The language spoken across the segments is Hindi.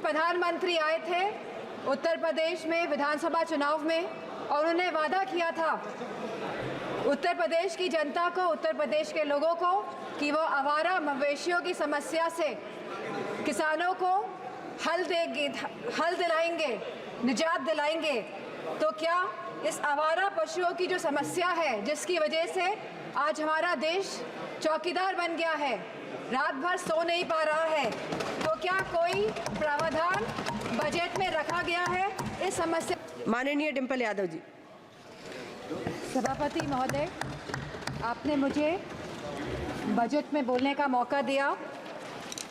प्रधानमंत्री आए थे उत्तर प्रदेश में विधानसभा चुनाव में और उन्होंने वादा किया था उत्तर प्रदेश की जनता को, उत्तर प्रदेश के लोगों को कि वो आवारा मवेशियों की समस्या से किसानों को हल दिलाएंगे, निजात दिलाएंगे। तो क्या इस आवारा पशुओं की जो समस्या है, जिसकी वजह से आज हमारा देश चौकीदार बन गया है, रात भर सो नहीं पा रहा है, तो क्या कोई प्रावधान बजट में रखा गया है इस समस्या? माननीय डिम्पल यादव जी। सभापति महोदय, आपने मुझे बजट में बोलने का मौका दिया,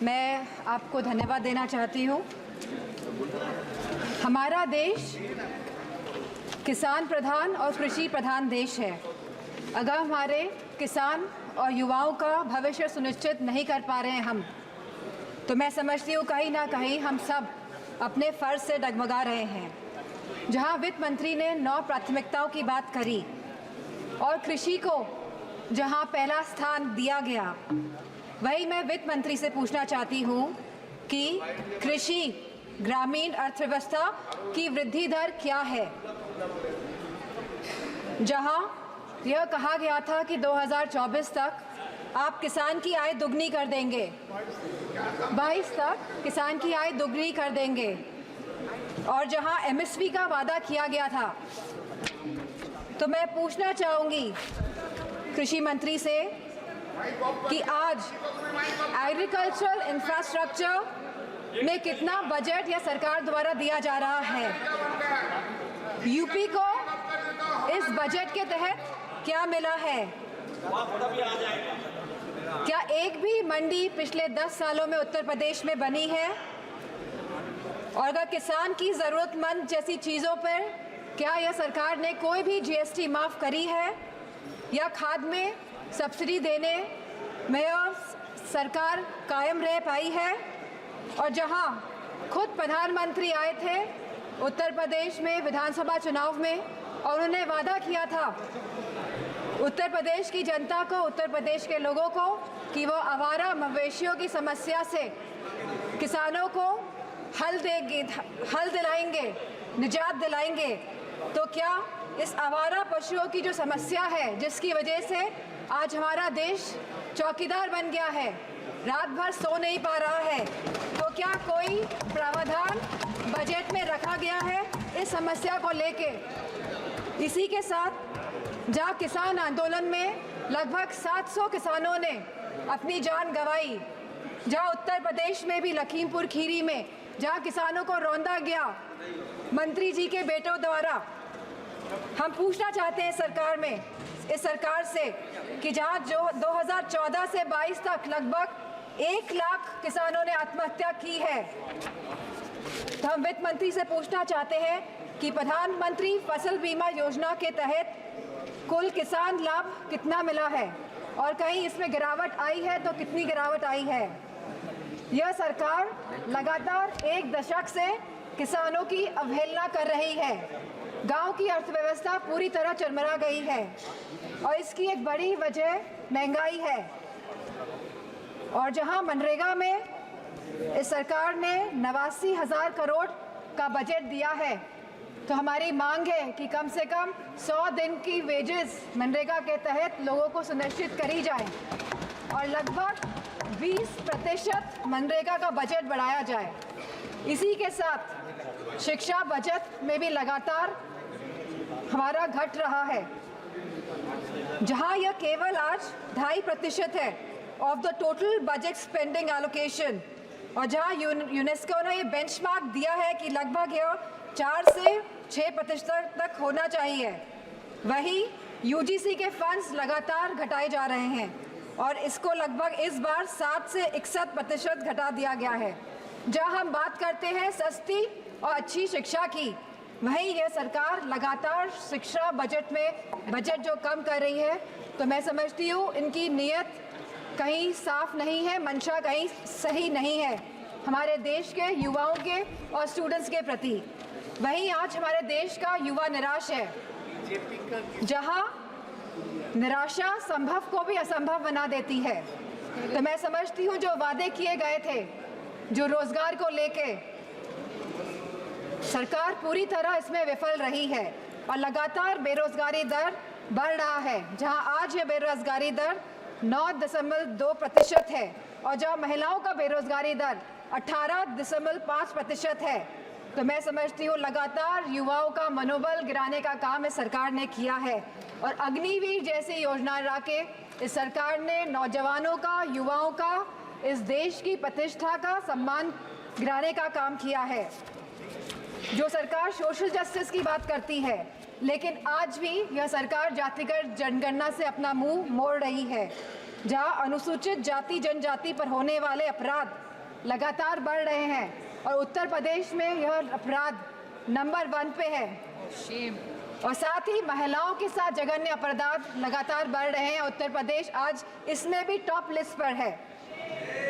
मैं आपको धन्यवाद देना चाहती हूँ। हमारा देश किसान प्रधान और कृषि प्रधान देश है। अगर हमारे किसान और युवाओं का भविष्य सुनिश्चित नहीं कर पा रहे हैं हम, तो मैं समझती हूँ कहीं ना कहीं हम सब अपने फ़र्ज से डगमगा रहे हैं। जहाँ वित्त मंत्री ने 9 प्राथमिकताओं की बात करी और कृषि को जहाँ पहला स्थान दिया गया, वही मैं वित्त मंत्री से पूछना चाहती हूँ कि कृषि ग्रामीण अर्थव्यवस्था की वृद्धि दर क्या है? जहाँ यह कहा गया था कि 2024 तक आप किसान की आय दुगनी कर देंगे, 22 तक किसान की आय दुगनी कर देंगे, और जहां एमएसपी का वादा किया गया था, तो मैं पूछना चाहूँगी कृषि मंत्री से कि आज एग्रीकल्चरल इंफ्रास्ट्रक्चर में कितना बजट या सरकार द्वारा दिया जा रहा है? यूपी को इस बजट के तहत क्या मिला है? क्या एक भी मंडी पिछले 10 सालों में उत्तर प्रदेश में बनी है? और अगर किसान की ज़रूरतमंद जैसी चीज़ों पर क्या यह सरकार ने कोई भी जीएसटी माफ़ करी है, या खाद में सब्सिडी देने में सरकार कायम रह पाई है? और जहां खुद प्रधानमंत्री आए थे उत्तर प्रदेश में विधानसभा चुनाव में और उन्होंने वादा किया था उत्तर प्रदेश की जनता को, उत्तर प्रदेश के लोगों को कि वो आवारा मवेशियों की समस्या से किसानों को हल दिलाएंगे, निजात दिलाएंगे। तो क्या इस आवारा पशुओं की जो समस्या है, जिसकी वजह से आज हमारा देश चौकीदार बन गया है, रात भर सो नहीं पा रहा है, तो क्या कोई प्रावधान बजट में रखा गया है इस समस्या को लेके? इसी के साथ जहाँ किसान आंदोलन में लगभग 700 किसानों ने अपनी जान गंवाई, जहाँ उत्तर प्रदेश में भी लखीमपुर खीरी में जहाँ किसानों को रौंदा गया मंत्री जी के बेटों द्वारा, हम पूछना चाहते हैं इस सरकार से कि जहाँ जो 2014 से 22 तक लगभग 1 लाख किसानों ने आत्महत्या की है, तो हम वित्त मंत्री से पूछना चाहते हैं कि प्रधानमंत्री फसल बीमा योजना के तहत कुल किसान लाभ कितना मिला है, और कहीं इसमें गिरावट आई है तो कितनी गिरावट आई है? यह सरकार लगातार 1 दशक से किसानों की अवहेलना कर रही है। गांव की अर्थव्यवस्था पूरी तरह चरमरा गई है और इसकी एक बड़ी वजह महंगाई है। और जहां मनरेगा में इस सरकार ने 89,000 करोड़ का बजट दिया है, तो हमारी मांग है कि कम से कम 100 दिन की वेजेस मनरेगा के तहत लोगों को सुनिश्चित करी जाए और लगभग 20% मनरेगा का बजट बढ़ाया जाए। इसी के साथ शिक्षा बजट में भी लगातार हमारा घट रहा है, जहां यह केवल आज 2.5% है of the total budget spending allocation, और जहां यूनेस्को ने ये बेंचमार्क दिया है कि लगभग यह 4 से 6% तक होना चाहिए, वही यूजीसी के फंड्स लगातार घटाए जा रहे हैं और इसको लगभग इस बार 7 से 61% घटा दिया गया है। जहां हम बात करते हैं सस्ती और अच्छी शिक्षा की, वहीं यह सरकार लगातार शिक्षा बजट जो कम कर रही है, तो मैं समझती हूँ इनकी नीयत कहीं साफ नहीं है, मंशा कहीं सही नहीं है हमारे देश के युवाओं के और स्टूडेंट्स के प्रति। वहीं आज हमारे देश का युवा निराश है, जहां निराशा संभव को भी असंभव बना देती है। तो मैं समझती हूँ जो वादे किए गए थे, जो रोजगार को लेके, सरकार पूरी तरह इसमें विफल रही है और लगातार बेरोजगारी दर बढ़ रहा है। जहां आज यह बेरोजगारी दर 9.2% है और जहां महिलाओं का बेरोजगारी दर 18.5% है। तो मैं समझती हूँ लगातार युवाओं का मनोबल गिराने का काम इस सरकार ने किया है और अग्निवीर जैसी योजना ला के इस सरकार ने नौजवानों का, युवाओं का, इस देश की प्रतिष्ठा का सम्मान गिराने का काम किया है। जो सरकार सोशल जस्टिस की बात करती है, लेकिन आज भी यह सरकार जातिगत जनगणना से अपना मुंह मोड़ रही है। जहां अनुसूचित जाति जनजाति पर होने वाले अपराध लगातार बढ़ रहे हैं और उत्तर प्रदेश में यह अपराध नंबर 1 पे है और साथ ही महिलाओं के साथ जघन्य अपराध लगातार बढ़ रहे हैं। उत्तर प्रदेश आज इसमें भी टॉप लिस्ट पर है।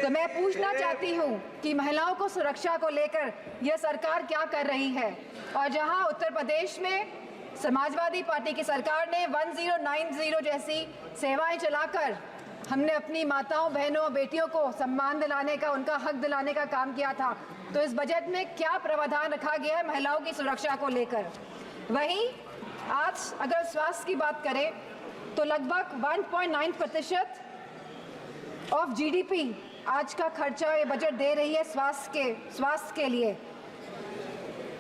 तो मैं पूछना चाहती हूँ कि महिलाओं को सुरक्षा को लेकर यह सरकार क्या कर रही है। और जहां उत्तर प्रदेश में समाजवादी पार्टी की सरकार ने 1090 जैसी सेवाएं चलाकर हमने अपनी माताओं, बहनों, बेटियों को सम्मान दिलाने का, उनका हक दिलाने का काम किया था, तो इस बजट में क्या प्रावधान रखा गया है महिलाओं की सुरक्षा को लेकर। वहीं आज अगर स्वास्थ्य की बात करें तो लगभग 1.9% ऑफ जीडीपी आज का खर्चा ये बजट दे रही है स्वास्थ्य के लिए।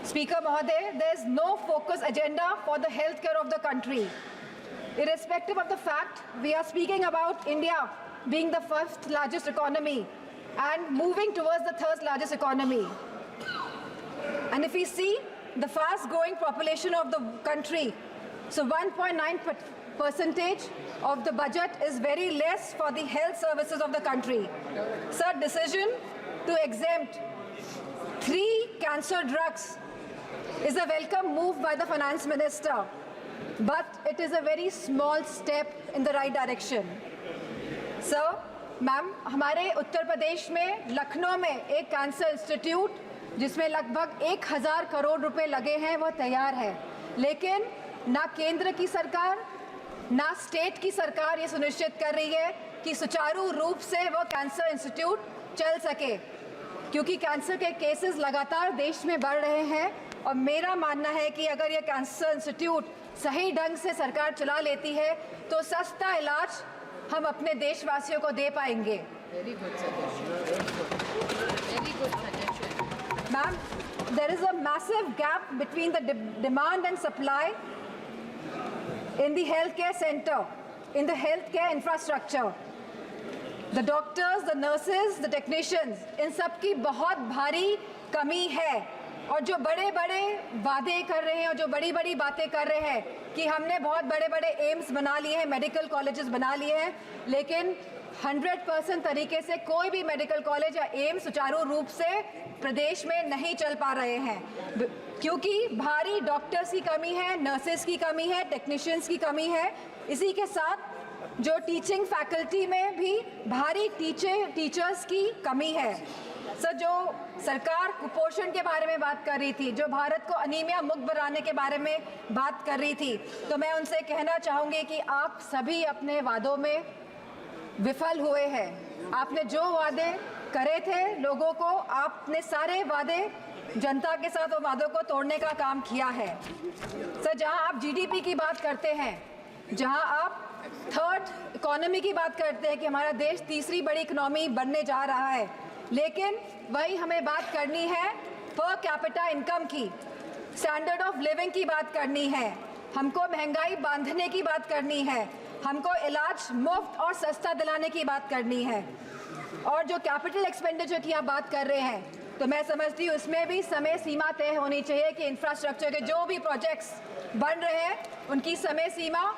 स्पीकर महोदय, there is no focus agenda for the healthcare of the country. Irrespective of the fact we are speaking about India being the 5th largest economy and moving towards the 3rd largest economy. And if we see the fast growing population of the country, so 1.9% of the budget is very less for the health services of the country. Sir, decision to exempt 3 cancer drugs is a welcome move by the finance minister, but it is a very small step in the right direction. Sir, ma'am, हमारे उत्तर प्रदेश में लखनऊ में एक कैंसर इंस्टीट्यूट जिसमें लगभग 1000 करोड़ रुपए लगे हैं वो तैयार है, लेकिन ना केंद्र की सरकार ना स्टेट की सरकार ये सुनिश्चित कर रही है कि सुचारू रूप से वो कैंसर इंस्टीट्यूट चल सके, क्योंकि कैंसर के केसेस लगातार देश में बढ़ रहे हैं। और मेरा मानना है कि अगर ये कैंसर इंस्टीट्यूट सही ढंग से सरकार चला लेती है तो सस्ता इलाज हम अपने देशवासियों को दे पाएंगे। Ma'am, there is a massive gap between the demand and supply in the healthcare center, in the healthcare infrastructure. The doctors, the nurses, the technicians, इन सब की बहुत भारी कमी है। और जो बड़े बड़े वादे कर रहे हैं और जो बड़ी बड़ी बातें कर रहे हैं कि हमने बहुत बड़े बड़े एम्स बना लिए हैं, मेडिकल कॉलेजेस बना लिए हैं, लेकिन 100% तरीके से कोई भी मेडिकल कॉलेज या एम्स सुचारू रूप से प्रदेश में नहीं चल पा रहे हैं, क्योंकि भारी डॉक्टर्स की कमी है, नर्सेस की कमी है, टेक्नीशियंस की कमी है। इसी के साथ जो टीचिंग फैकल्टी में भी भारी टीचर्स की कमी है। सर, जो सरकार कुपोषण के बारे में बात कर रही थी, जो भारत को अनीमिया मुक्त बनाने के बारे में बात कर रही थी, तो मैं उनसे कहना चाहूँगी कि आप सभी अपने वादों में विफल हुए हैं। आपने जो वादे करे थे लोगों को, आपने सारे वादे जनता के साथ वो वादों को तोड़ने का काम किया है। सर, जहां आप जीडीपी की बात करते हैं, जहां आप 3rd इकोनॉमी की बात करते हैं कि हमारा देश तीसरी बड़ी इकोनॉमी बनने जा रहा है, लेकिन वही हमें बात करनी है पर कैपिटा इनकम की, स्टैंडर्ड ऑफ लिविंग की बात करनी है, हमको महंगाई बांधने की बात करनी है, हमको इलाज मुफ्त और सस्ता दिलाने की बात करनी है। और जो कैपिटल एक्सपेंडिचर की आप बात कर रहे हैं, तो मैं समझती हूँ इसमें भी समय सीमा तय होनी चाहिए कि इंफ्रास्ट्रक्चर के जो भी प्रोजेक्ट्स बन रहे हैं उनकी समय सीमा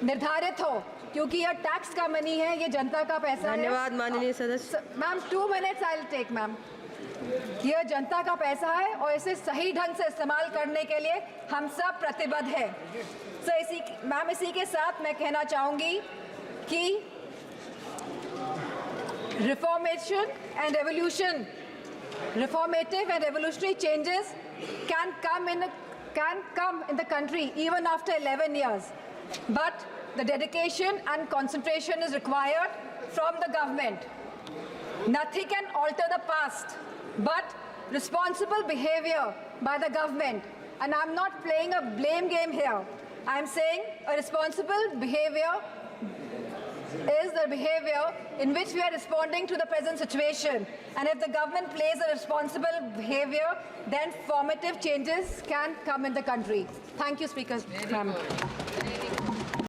निर्धारित हो, क्योंकि यह टैक्स का मनी है, ये जनता का पैसा है। धन्यवाद माननीय सदस्य। Ma'am, 2 minutes I will take ma'am. यह जनता का पैसा है और इसे सही ढंग से इस्तेमाल करने के लिए हम सब प्रतिबद्ध हैं। सर, इसी के साथ मैं कहना चाहूँगी कि reformative and revolutionary changes can come in the country even after 11 years, but the dedication and concentration is required from the government. Nothing can alter the past, but responsible behavior by the government, and I'm not playing a blame game here. I'm saying a responsible behavior is the behavior in which we are responding to the present situation. And if the government plays a responsible behavior, then formative changes can come in the country. Thank you, Speaker. Very good.